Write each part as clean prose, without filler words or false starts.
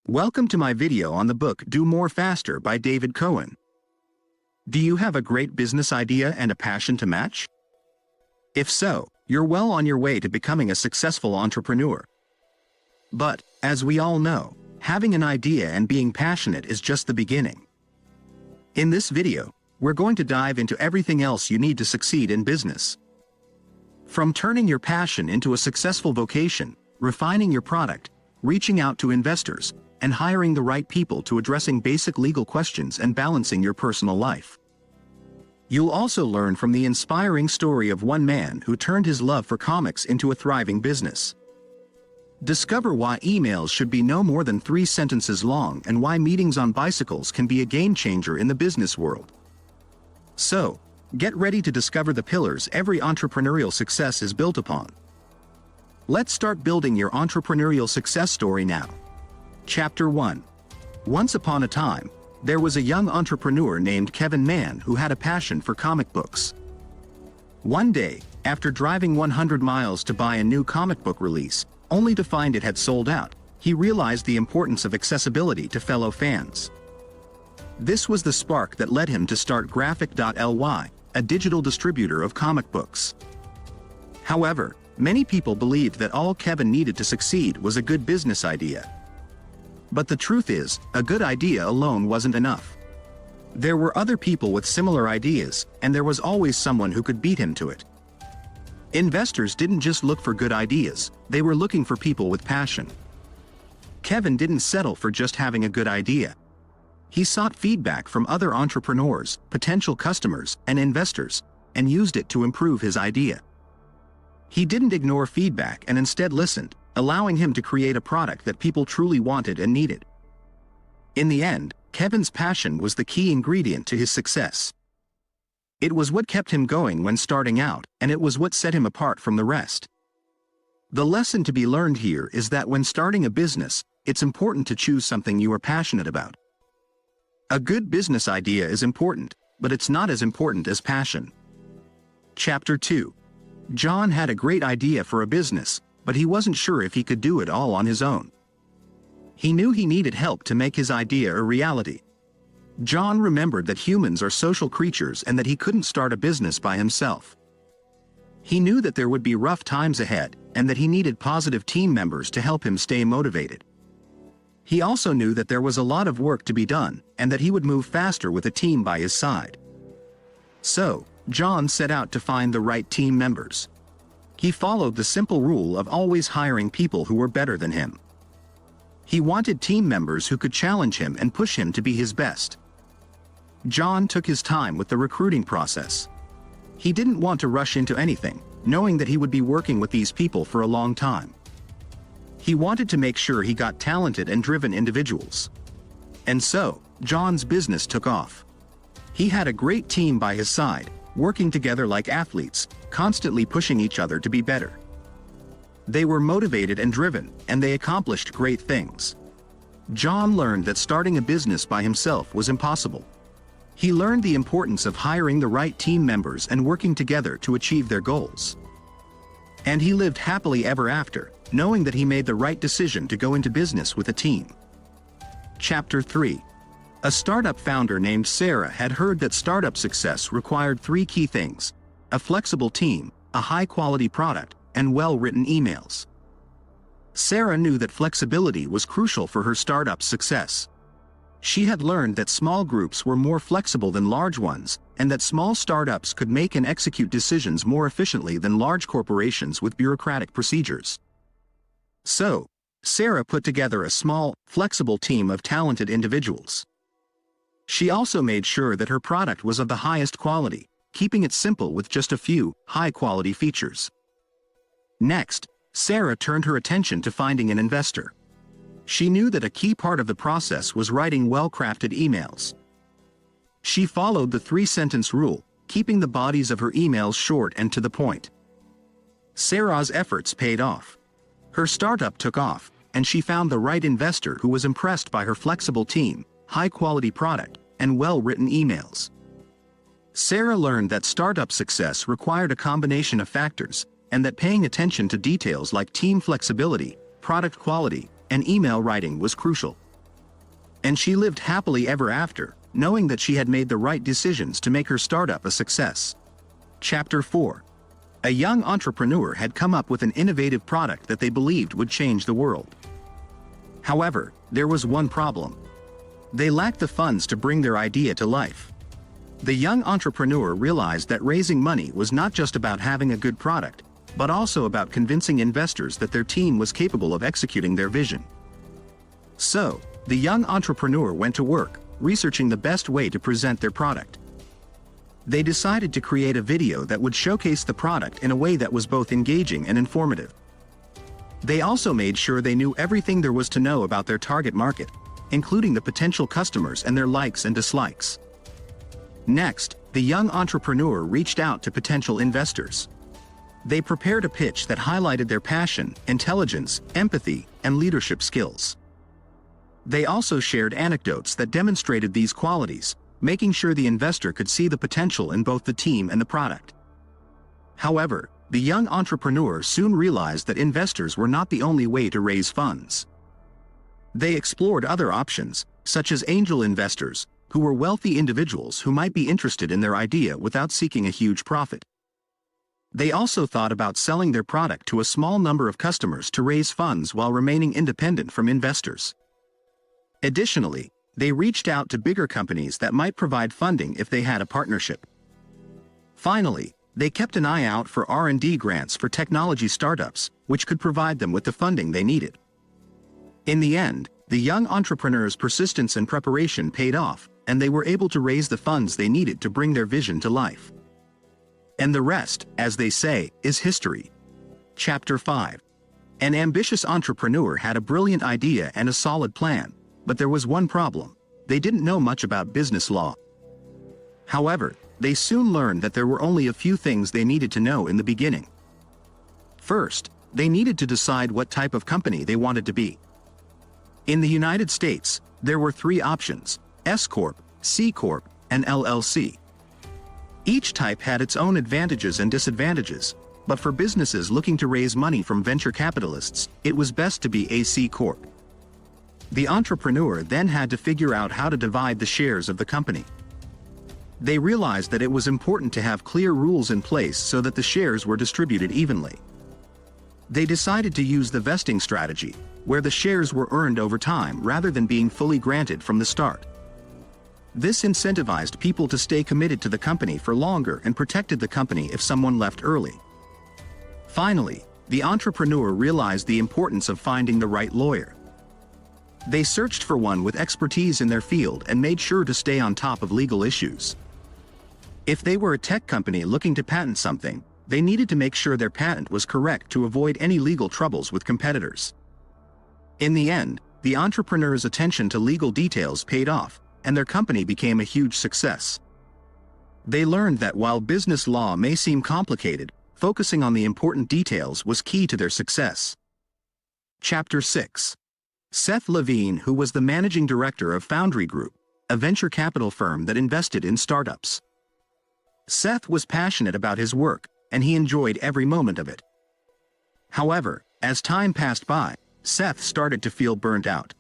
Welcome to my video on the book Do More Faster by David Cohen. Do you have a great business idea and a passion to match? If so, you're well on your way to becoming a successful entrepreneur. But, as we all know, having an idea and being passionate is just the beginning. In this video, we're going to dive into everything else you need to succeed in business. From turning your passion into a successful vocation, refining your product, reaching out to investors, and hiring the right people to addressing basic legal questions and balancing your personal life. You'll also learn from the inspiring story of one man who turned his love for comics into a thriving business. Discover why emails should be no more than 3 sentences long and why meetings on bicycles can be a game changer in the business world. So, get ready to discover the pillars every entrepreneurial success is built upon. Let's start building your entrepreneurial success story now. Chapter 1. Once upon a time, there was a young entrepreneur named Kevin Mann who had a passion for comic books. One day, after driving 100 miles to buy a new comic book release, only to find it had sold out, he realized the importance of accessibility to fellow fans. This was the spark that led him to start Graphic.ly, a digital distributor of comic books. However, many people believed that all Kevin needed to succeed was a good business idea. But the truth is, a good idea alone wasn't enough. There were other people with similar ideas, and there was always someone who could beat him to it. Investors didn't just look for good ideas, they were looking for people with passion. Kevin didn't settle for just having a good idea. He sought feedback from other entrepreneurs, potential customers, and investors, and used it to improve his idea. He didn't ignore feedback and instead listened, allowing him to create a product that people truly wanted and needed. In the end, Kevin's passion was the key ingredient to his success. It was what kept him going when starting out, and it was what set him apart from the rest. The lesson to be learned here is that when starting a business, it's important to choose something you are passionate about. A good business idea is important, but it's not as important as passion. Chapter 2. John had a great idea for a business, but he wasn't sure if he could do it all on his own. He knew he needed help to make his idea a reality. John remembered that humans are social creatures and that he couldn't start a business by himself. He knew that there would be rough times ahead, and that he needed positive team members to help him stay motivated. He also knew that there was a lot of work to be done, and that he would move faster with a team by his side. So, John set out to find the right team members. He followed the simple rule of always hiring people who were better than him. He wanted team members who could challenge him and push him to be his best. John took his time with the recruiting process. He didn't want to rush into anything, knowing that he would be working with these people for a long time. He wanted to make sure he got talented and driven individuals. And so, John's business took off. He had a great team by his side, working together like athletes, constantly pushing each other to be better. They were motivated and driven, and they accomplished great things. John learned that starting a business by himself was impossible. He learned the importance of hiring the right team members and working together to achieve their goals. And he lived happily ever after, knowing that he made the right decision to go into business with a team. Chapter 3. A startup founder named Sarah had heard that startup success required 3 key things: a flexible team, a high-quality product, and well-written emails. Sarah knew that flexibility was crucial for her startup's success. She had learned that small groups were more flexible than large ones, and that small startups could make and execute decisions more efficiently than large corporations with bureaucratic procedures. So, Sarah put together a small, flexible team of talented individuals. She also made sure that her product was of the highest quality, keeping it simple with just a few high-quality features. Next, Sarah turned her attention to finding an investor. She knew that a key part of the process was writing well-crafted emails. She followed the 3-sentence rule, keeping the bodies of her emails short and to the point. Sarah's efforts paid off. Her startup took off, and she found the right investor who was impressed by her flexible team, high-quality product, and well-written emails. Sarah learned that startup success required a combination of factors, and that paying attention to details like team flexibility, product quality, and email writing was crucial. And she lived happily ever after, knowing that she had made the right decisions to make her startup a success. Chapter 4. A young entrepreneur had come up with an innovative product that they believed would change the world. However, there was one problem. They lacked the funds to bring their idea to life. The young entrepreneur realized that raising money was not just about having a good product, but also about convincing investors that their team was capable of executing their vision. So, the young entrepreneur went to work, researching the best way to present their product. They decided to create a video that would showcase the product in a way that was both engaging and informative. They also made sure they knew everything there was to know about their target market, including the potential customers and their likes and dislikes. Next, the young entrepreneur reached out to potential investors. They prepared a pitch that highlighted their passion, intelligence, empathy, and leadership skills. They also shared anecdotes that demonstrated these qualities, making sure the investor could see the potential in both the team and the product. However, the young entrepreneur soon realized that investors were not the only way to raise funds. They explored other options, such as angel investors, who were wealthy individuals who might be interested in their idea without seeking a huge profit. They also thought about selling their product to a small number of customers to raise funds while remaining independent from investors. Additionally, they reached out to bigger companies that might provide funding if they had a partnership. Finally, they kept an eye out for R&D grants for technology startups, which could provide them with the funding they needed. In the end, the young entrepreneur's persistence and preparation paid off, and they were able to raise the funds they needed to bring their vision to life. And the rest, as they say, is history. Chapter 5. An ambitious entrepreneur had a brilliant idea and a solid plan. But there was one problem. They didn't know much about business law. However, they soon learned that there were only a few things they needed to know in the beginning. First, they needed to decide what type of company they wanted to be. In the United States, there were 3 options: S Corp, C Corp, and LLC. Each type had its own advantages and disadvantages, but for businesses looking to raise money from venture capitalists, it was best to be a C Corp. The entrepreneur then had to figure out how to divide the shares of the company. They realized that it was important to have clear rules in place so that the shares were distributed evenly. They decided to use the vesting strategy, where the shares were earned over time rather than being fully granted from the start. This incentivized people to stay committed to the company for longer and protected the company if someone left early. Finally, the entrepreneur realized the importance of finding the right lawyer. They searched for one with expertise in their field and made sure to stay on top of legal issues. If they were a tech company looking to patent something, they needed to make sure their patent was correct to avoid any legal troubles with competitors. In the end, the entrepreneur's attention to legal details paid off, and their company became a huge success. They learned that while business law may seem complicated, focusing on the important details was key to their success. Chapter 6. Seth Levine, who was the managing director of Foundry Group, a venture capital firm that invested in startups. Seth was passionate about his work, and he enjoyed every moment of it. However, as time passed by, Seth started to feel burnt out.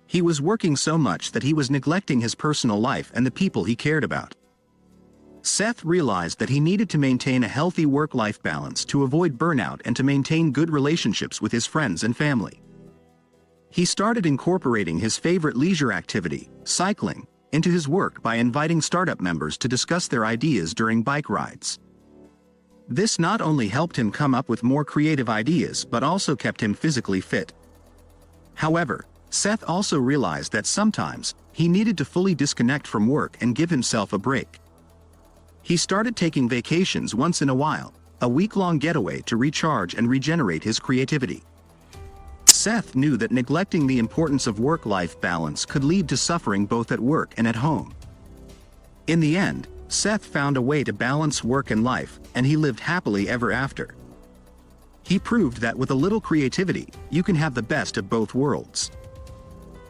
He was working so much that he was neglecting his personal life and the people he cared about. Seth realized that he needed to maintain a healthy work-life balance to avoid burnout and to maintain good relationships with his friends and family. He started incorporating his favorite leisure activity, cycling, into his work by inviting startup members to discuss their ideas during bike rides. This not only helped him come up with more creative ideas but also kept him physically fit. However, Seth also realized that sometimes he needed to fully disconnect from work and give himself a break. He started taking vacations once in a while, a week-long getaway to recharge and regenerate his creativity. Seth knew that neglecting the importance of work-life balance could lead to suffering both at work and at home. In the end, Seth found a way to balance work and life, and he lived happily ever after. He proved that with a little creativity, you can have the best of both worlds.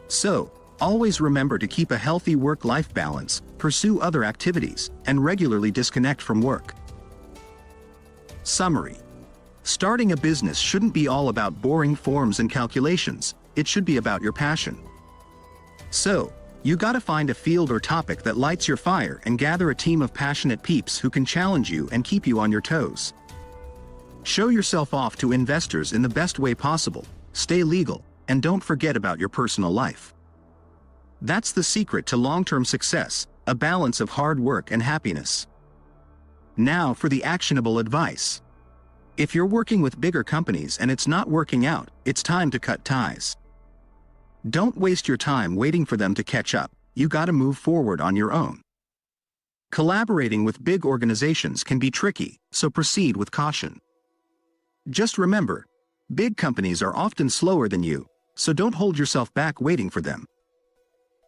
So, always remember to keep a healthy work-life balance, pursue other activities, and regularly disconnect from work. Summary. Starting a business shouldn't be all about boring forms and calculations, it should be about your passion. So, you gotta find a field or topic that lights your fire and gather a team of passionate peeps who can challenge you and keep you on your toes. Show yourself off to investors in the best way possible, stay legal, and don't forget about your personal life. That's the secret to long-term success, a balance of hard work and happiness. Now for the actionable advice. If you're working with bigger companies and it's not working out, it's time to cut ties. Don't waste your time waiting for them to catch up, you gotta move forward on your own. Collaborating with big organizations can be tricky, so proceed with caution. Just remember, big companies are often slower than you, so don't hold yourself back waiting for them.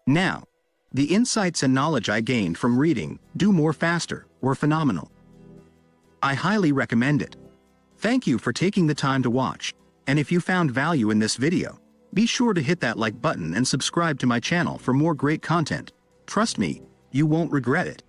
Now, the insights and knowledge I gained from reading Do More Faster were phenomenal. I highly recommend it. Thank you for taking the time to watch, and if you found value in this video, be sure to hit that like button and subscribe to my channel for more great content. Trust me, you won't regret it.